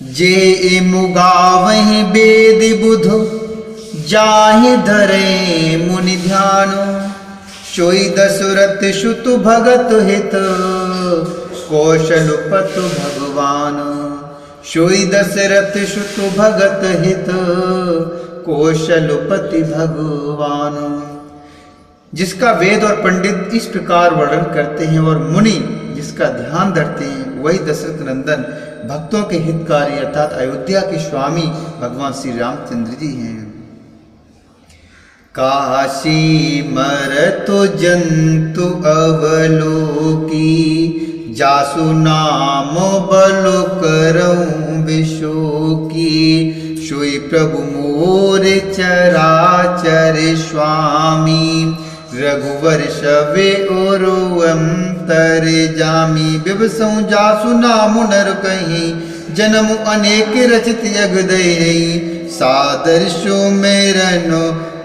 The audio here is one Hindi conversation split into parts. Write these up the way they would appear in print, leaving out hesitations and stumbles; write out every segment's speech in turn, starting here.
जे मुगावहि वेद बुध जाहि धरे मुनि ध्यानो। सोई दशरथ सुत भगत हित कौशलपति भगवान। सोई दशरथ सुत भगत हित कौशलपति भगवान। जिसका वेद और पंडित इस प्रकार वर्णन करते हैं और मुनि जिसका ध्यान धरते हैं, वही दशरथ नंदन भक्तों के हितकारी अर्थात अयोध्या के स्वामी भगवान श्री रामचंद्र जी हैं। काशी मरतु जंतु अवलोकी जासु नाम बलो करऊं विशोकी। सोई प्रभु मोर चराचर स्वामी रघुवर शवे ओरो अंतर जामी। बिबसौ जासु नाम नर कहीं जन्म अनेक रचित जगदहि। सादर सो मेरनो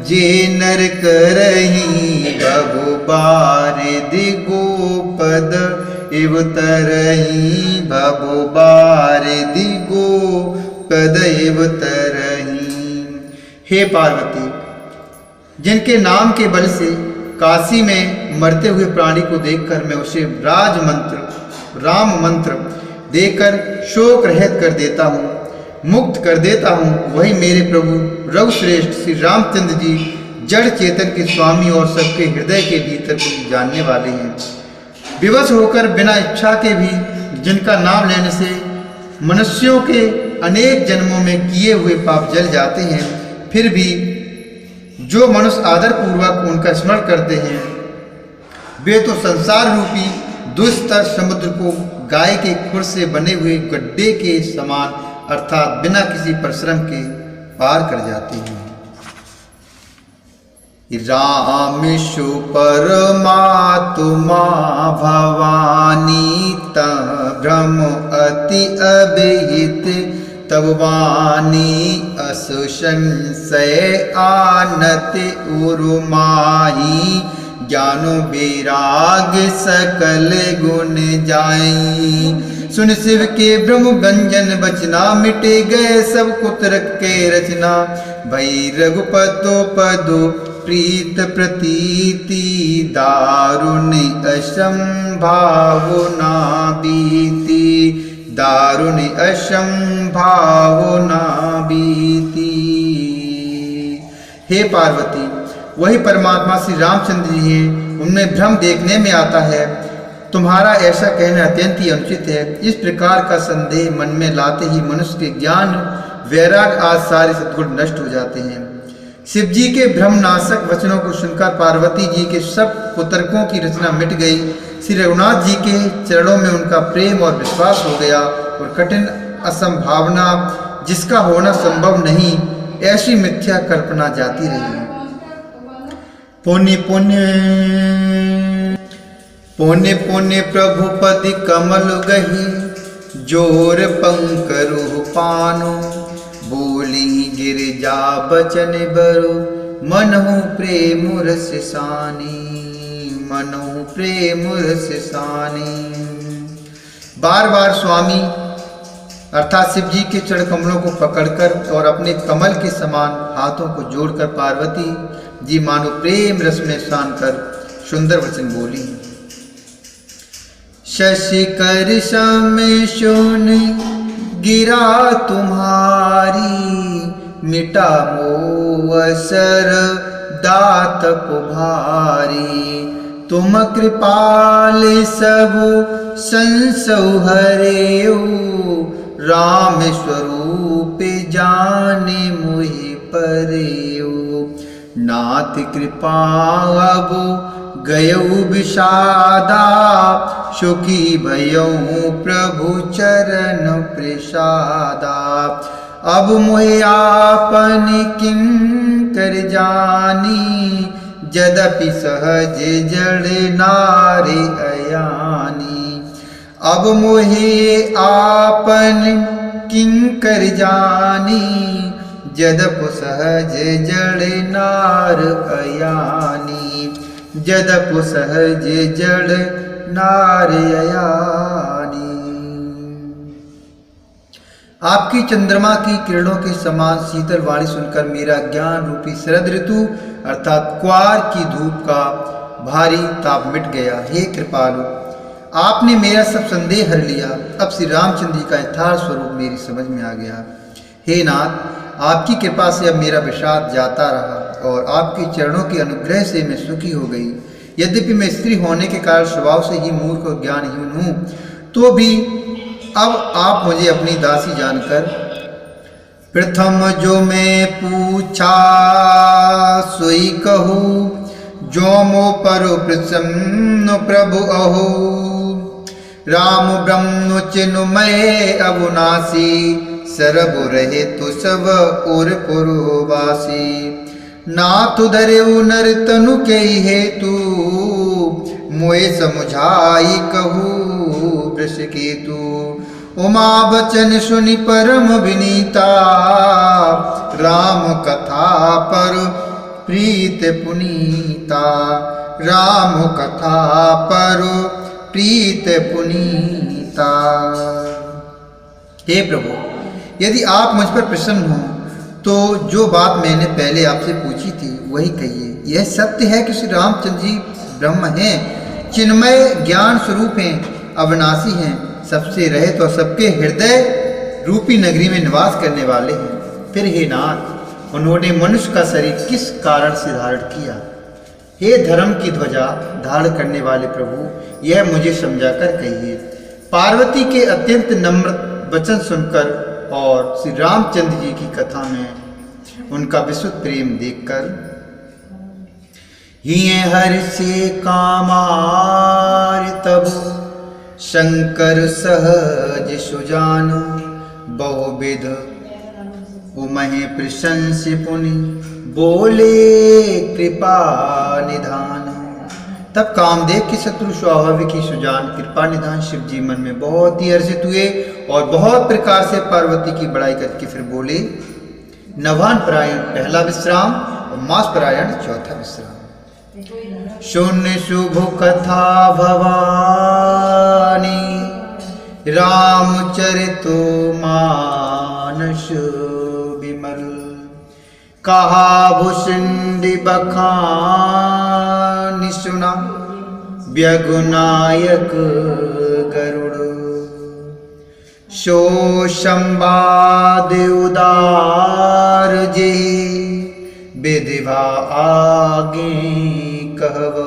जे नर करही बभु बारिधि गोपद इव तरही। बभु बारिधि गोपद इव तरही। हे पार्वती, जिनके नाम के बल से काशी में मरते हुए प्राणी को देखकर मैं उसे राज मंत्र राम मंत्र देकर शोक रहित कर देता हूँ, मुक्त कर देता हूँ, वही मेरे प्रभु रघुश्रेष्ठ श्री रामचंद्र जी जड़ चेतन के स्वामी और सबके हृदय के भीतर को जानने वाले हैं। विवश होकर बिना इच्छा के भी जिनका नाम लेने से मनुष्यों के अनेक जन्मों में किए हुए पाप जल जाते हैं, फिर भी जो मनुष्य आदर पूर्वक उनका स्मरण करते हैं, वे तो संसार रूपी दुस्तर समुद्र को गाय के खुर से बने हुए गड्ढे के समान अर्थात बिना किसी परिश्रम के पार कर जाते हैं। रामेशु परमात्मा भवानी भ्रम अति अभिहित तब वाणी असु संशय आनत उर्माही। ज्ञानो वैराग सकल गुण जाई। सुन शिव के ब्रह्म व्यंजन बचना मिटे गए सब कुतरक के रचना। भई रघुपदो पदो प्रीत प्रतीति दारुण असंभावना बीती। दारुण असंभावना बीती। हे पार्वती, वही परमात्मा श्री रामचंद्र जी हैं, उनमें भ्रम देखने में आता है। तुम्हारा ऐसा कहना अत्यंत ही अनुचित है। इस प्रकार का संदेह मन में लाते ही मनुष्य के ज्ञान वैराग आदि सारे सद्गुण नष्ट हो जाते हैं। शिव जी के भ्रमनाशक वचनों को सुनकर पार्वती जी के सब कुतर्कों की रचना मिट गई। श्री रघुनाथ जी के चरणों में उनका प्रेम और विश्वास हो गया और कठिन असंभावना जिसका होना संभव नहीं, ऐसी मिथ्या कल्पना जाती रही। पुण्य पुण्य पुण्य पुण्य प्रभु पति कमल गही जोर पंकरु पानो। बोली गिरिजा बचन बरु मनहु प्रेम रस सानी। मनहु प्रेम रस सानी। बार बार स्वामी अर्थात शिव जी के चरण कमलों को पकड़कर और अपने कमल के समान हाथों को जोड़कर पार्वती जी मानो प्रेम रस में स्नान कर सुंदर वचन बोली। शशि कर सम सोन गिरा तुम्हारी। मिटा मोअसर दात भारी। तुम कृपाल सब संसौ हरेऊ। राम स्वरूप जाने मोहि परेऊ। नाथ कृपा अब गयऊ विषादा। सुखी भयऊ प्रभु चरण प्रसादा। अब मोहि आपन किंकर जानी। यद्यपि सहज जड़ नारी अयानी। अब मोहि आपन किंकर जानी। यद्यपि सहज जड़ नार अयानी। यद्यपि सहज जड़ नार अयानी। आपकी चंद्रमा की किरणों के समान शीतल वाणी सुनकर मेरा ज्ञान रूपी शरद ऋतु अर्थात क्वार की धूप का भारी ताप मिट गया। हे कृपालु, आपने मेरा सब संदेह हर लिया। अब श्री रामचंद्र जी का यथार्थ स्वरूप मेरी समझ में आ गया। हे नाथ, आपकी कृपा से अब मेरा विषाद जाता रहा और आपके चरणों के अनुग्रह से मैं सुखी हो गई। यद्यपि मैं स्त्री होने के कारण स्वभाव से ही मूर्ख और ज्ञानहीन हूँ, तो भी अब आप मुझे अपनी दासी जानकर प्रथम जो मैं पूछा सोई कहूँ, जो मो पर प्रसन्न प्रभु अहो। राम ब्रह्म चिन्मय अविनाशी, सरब रहे तो सब और पुरवासी। नाथ धरे नर तनु के हेतु, मोए समुझाई कहू वृष केतु। उमा बचन सुनि परम विनीता, राम कथा पर प्रीत पुनीता। राम कथा पर प्रीत पुनीता। हे प्रभु, यदि आप मुझ पर प्रसन्न हो तो जो बात मैंने पहले आपसे पूछी थी वही कहिए। यह सत्य है कि श्री रामचंद्र जी ब्रह्म हैं, चिन्मय ज्ञान स्वरूप हैं, अविनाशी हैं, सबसे रहित और सबके हृदय रूपी नगरी में निवास करने वाले हैं। फिर हे नाथ, उन्होंने मनुष्य का शरीर किस कारण से धारण किया? हे धर्म की ध्वजा धारण करने वाले प्रभु, यह मुझे समझाकर कहिए। पार्वती के अत्यंत नम्र वचन सुनकर और श्री रामचंद्र जी की कथा में उनका विशुद्ध प्रेम देखकर ही हर से कामार तब शंकर सहज सुजान। बहुविध उमहे प्रशंस पुनि, बोले कृपा निधान। तब कामदेव के शत्रु स्वाभाविक ही सुजान कृपा निधान शिव जी मन में बहुत ही हर्षित हुए और बहुत प्रकार से पार्वती की बड़ाई करके फिर बोले। नवान परायण पहला विश्राम और मास परायण चौथा विश्राम। शून्य शुभ कथा भवानी, रामचरितो मानस विमल। कहा भूषिंडी बखानी सुना, व्यगुनायक गरुड़। सो संवाद उदार जे, विधिवा आगे कहव।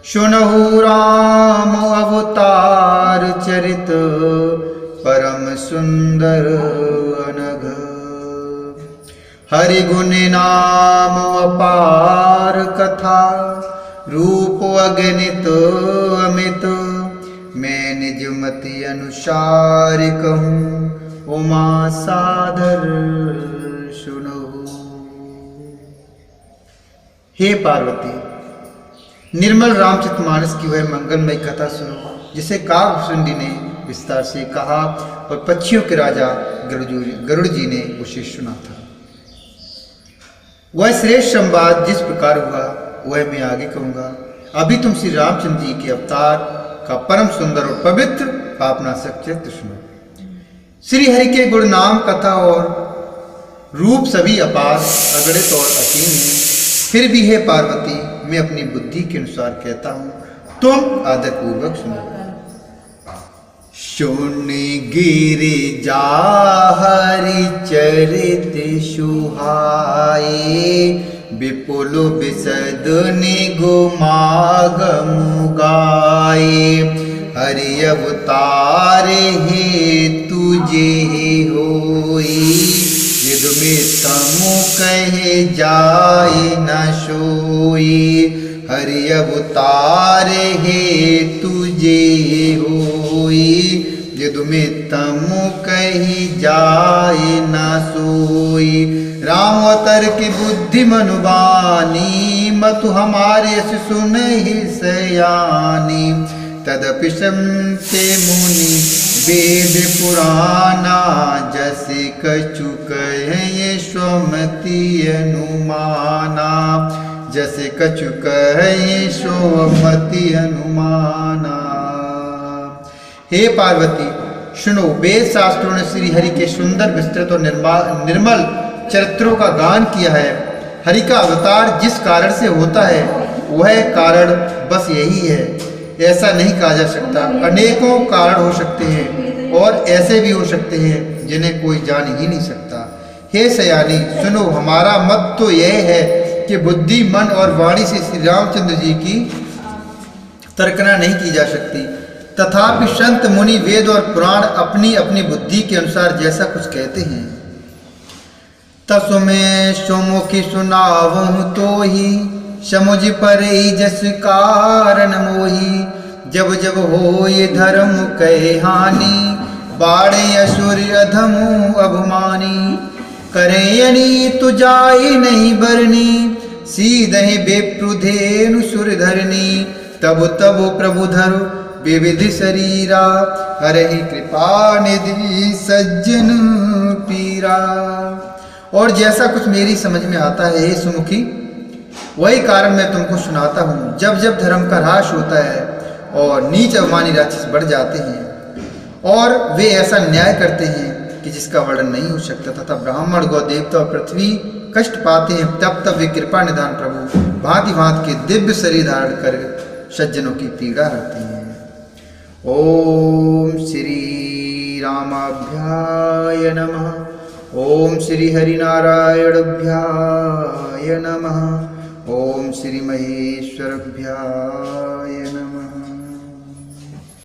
सुनहु राम अवतार चरित, परम सुंदर अनघ। हरि गुण नाम अपार कथा, रूप अगणित अमित। मैं निज मति अनुसार कहूँ, उमा सादर सुनहु। हे पार्वती, निर्मल रामचरितमानस की वह मंगलमय कथा सुनो जिसे काकभूषुंडी ने विस्तार से कहा और पक्षियों के राजा गरुड़ जी ने उसे सुना था। वह श्रेष्ठ संवाद जिस प्रकार हुआ वह मैं आगे कहूँगा। अभी तुम श्री रामचंद्र जी के अवतार का परम सुंदर और पवित्र पापनाशक चरित्र सुनो। श्री हरि के गुण नाम कथा और रूप सभी अपार अगणित और असीम हैं। फिर भी हे पार्वती, मैं अपनी बुद्धि के अनुसार कहता हूँ, तुम आदर पूर्वक सुनो। सुनि गिरिजा हरि चरित सुहाए, विपुल विशद निगुमागम गाए। हरि अवतार हेतु जे होई, यद में तमु कहे जाए न सोई। हरि अवतार हेतु जे होई, यद में तमु कही जाए न सोई। राम अवतार की बुद्धि मनुबानी, मतु हमारे सुनहि सयानी। तदपि संते मुनि वेद पुराना, जसे कछु कहे स्वमति अनुमाना। जसे कछु कहे स्वमति अनुमाना। हे पार्वती, सुनो, वेद शास्त्रों ने श्री हरि के सुंदर विस्तृत और निर्मल चरित्रों का गान किया है। हरि का अवतार जिस कारण से होता है वह कारण बस यही है, ऐसा नहीं कहा जा सकता। अनेकों कारण हो सकते हैं और ऐसे भी हो सकते हैं जिन्हें कोई जान ही नहीं सकता। हे सयानी सुनो, हमारा मत तो यह है कि बुद्धि, मन और वाणी से श्री रामचंद्र जी की तर्कना नहीं की जा सकती। तथापि संत मुनि, वेद और पुराण अपनी अपनी बुद्धि के अनुसार जैसा कुछ कहते हैं। तसुमें सुमुखी सुनावहु तो ही, समुझ परे जस कारण मोही। जब जब हो ये धर्म कहे हानि, बाड़े असुर अधमु अभिमानी। करे अनी तो जाई नहीं बरनी, सीधे बेप्रुधेनु सुर धरनी। तब तब प्रभु धरु विविध शरीरा, हरहि कृपा निधि सज्जन पीरा। और जैसा कुछ मेरी समझ में आता है हे सुमुखी, वही कारण मैं तुमको सुनाता हूँ। जब जब धर्म का ह्रास होता है और नीच अभिमानी राक्षस बढ़ जाते हैं और वे ऐसा न्याय करते हैं कि जिसका वर्णन नहीं हो सकता, तथा ब्राह्मण, गौ, देवता और पृथ्वी कष्ट पाते हैं, तब तब वे कृपा निधान प्रभु भांति भांति के दिव्य शरीर धारण कर सज्जनों की पीड़ा हरते हैं। ओम श्री रामाभ्याय नमः। ओम श्री हरिनारायणाभ्याय नमः। ओम श्री महेश्वराभ्याय नमः।